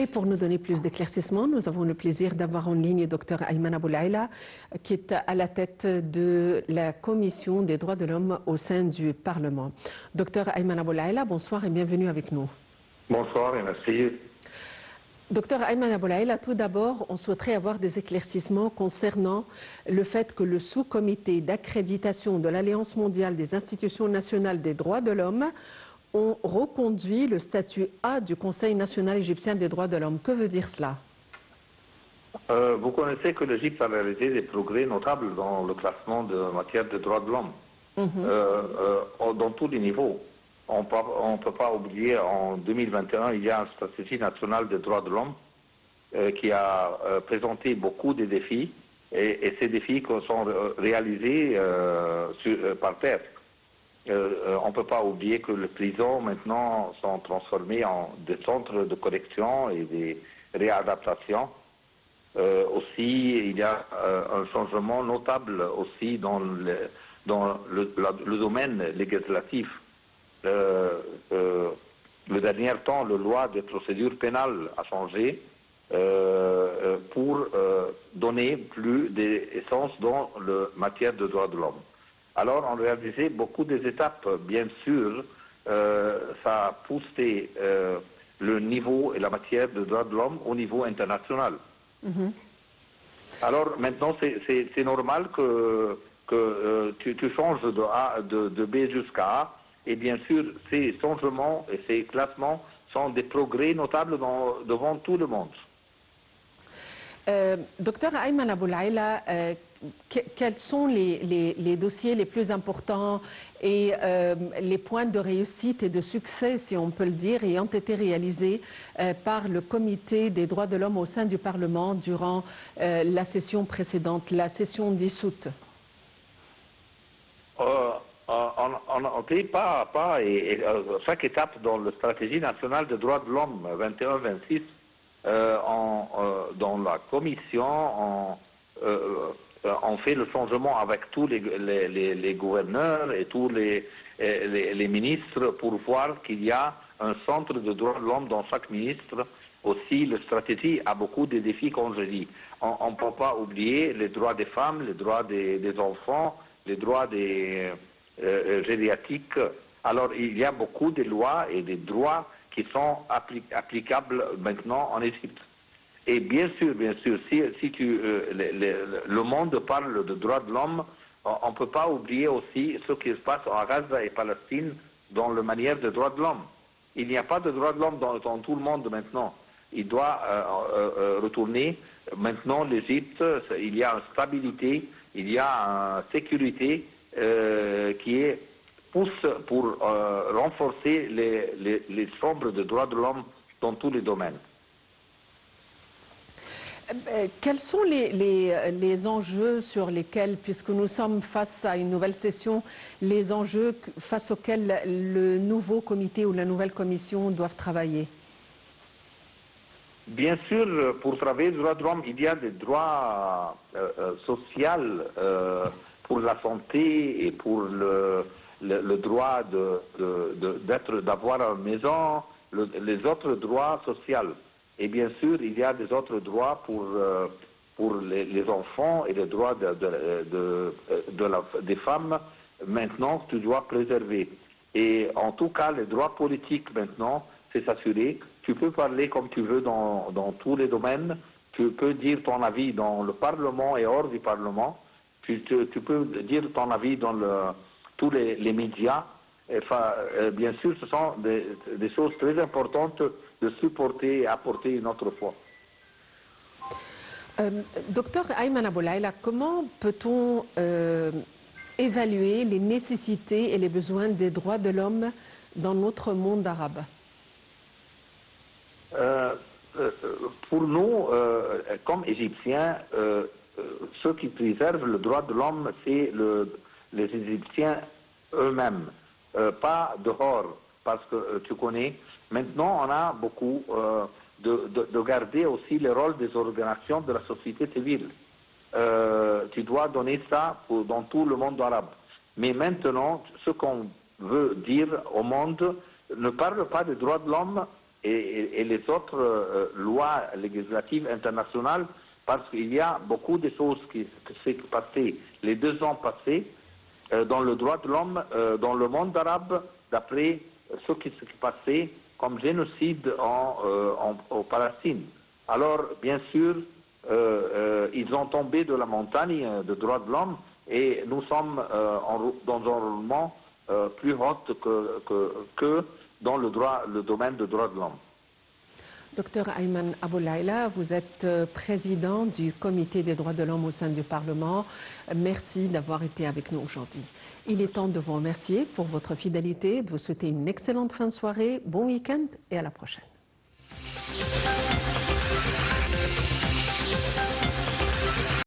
Et pour nous donner plus d'éclaircissements, nous avons le plaisir d'avoir en ligne Dr Ayman Aboulaïla, qui est à la tête de la Commission des droits de l'homme au sein du Parlement. Dr Ayman Aboulaïla, bonsoir et bienvenue avec nous. Bonsoir et merci. Docteur Ayman Aboulaïla, tout d'abord, on souhaiterait avoir des éclaircissements concernant le fait que le sous-comité d'accréditation de l'Alliance mondiale des institutions nationales des droits de l'homme ont reconduit le statut A du Conseil national égyptien des droits de l'homme. Que veut dire cela? Vous connaissez que l'Égypte a réalisé des progrès notables dans le classement de matière de droits de l'homme, dans tous les niveaux. On ne peut pas oublier, en 2021, il y a une stratégie nationale des droits de l'homme qui a présenté beaucoup de défis, et ces défis sont réalisés par terre. On ne peut pas oublier que les prisons maintenant sont transformées en des centres de correction et des réadaptations. Aussi, il y a un changement notable aussi dans le domaine législatif. Le dernier temps, la loi de procédure pénale a changé pour donner plus d'essence dans la matière de droits de l'homme. Alors, on réalisait beaucoup des étapes. Bien sûr, ça a poussé le niveau et la matière de droits de l'homme au niveau international. Alors, maintenant, c'est normal que tu changes de B jusqu'à A. Et bien sûr, ces changements et ces classements sont des progrès notables devant tout le monde. Docteur Ayman Aboulaïla, quels sont les dossiers les plus importants et les points de réussite et de succès, si on peut le dire, ayant été réalisés par le Comité des droits de l'homme au sein du Parlement durant la session précédente, la session dissoute? On n'oublie pas chaque étape dans la stratégie nationale des droits de l'homme 21-26, dans la commission, on fait le changement avec tous les gouverneurs et tous les ministres pour voir qu'il y a un centre de droits de l'homme dans chaque ministre. Aussi, la stratégie a beaucoup de défis, comme je dis. On ne peut pas oublier les droits des femmes, les droits des enfants, les droits des gériatriques. Alors, il y a beaucoup de lois et de droits qui sont applicables maintenant en Égypte. Et bien sûr, si le monde parle de droits de l'homme, on ne peut pas oublier aussi ce qui se passe à Gaza et Palestine dans la manière de droits de l'homme. Il n'y a pas de droits de l'homme dans tout le monde maintenant. Il doit retourner. Maintenant, l'Égypte, il y a une stabilité, il y a une sécurité qui pousse pour renforcer les chambres de droits de l'homme dans tous les domaines. Quels sont les enjeux sur lesquels, puisque nous sommes face à une nouvelle session, les enjeux face auxquels le nouveau comité ou la nouvelle commission doivent travailler? Bien sûr, pour travailler les droits de l'homme, il y a des droits sociaux pour la santé et pour le droit d'avoir une maison, les autres droits sociaux. Et bien sûr, il y a des autres droits pour les enfants et les droits des femmes, maintenant, que tu dois préserver. Et en tout cas, les droits politiques maintenant, c'est s'assurer. Tu peux parler comme tu veux dans tous les domaines. Tu peux dire ton avis dans le Parlement et hors du Parlement. Tu peux dire ton avis dans tous les médias. Enfin, bien sûr, ce sont des choses très importantes de supporter et apporter une autre fois. Docteur Ayman Aboulaïla, comment peut-on évaluer les nécessités et les besoins des droits de l'homme dans notre monde arabe? Pour nous, comme Égyptiens, ceux qui préservent le droit de l'homme, c'est les Égyptiens eux-mêmes, pas dehors, parce que tu connais. Maintenant, on a beaucoup de garder aussi le rôle des organisations de la société civile. Tu dois donner ça dans tout le monde arabe. Mais maintenant, ce qu'on veut dire au monde ne parle pas des droits de l'homme et les autres lois législatives internationales, parce qu'il y a beaucoup de choses qui s'est passées les 2 ans passés dans le droit de l'homme dans le monde arabe, d'après ce qui s'est passé comme génocide en Palestine. Alors, bien sûr, ils ont tombé de la montagne de droits de l'homme et nous sommes dans un environnement plus haut que dans le domaine des droits de l'homme. Docteur Ayman Aboulaïla, vous êtes président du comité des droits de l'homme au sein du Parlement. Merci d'avoir été avec nous aujourd'hui. Il est temps de vous remercier pour votre fidélité, de vous souhaiter une excellente fin de soirée, bon week-end et à la prochaine.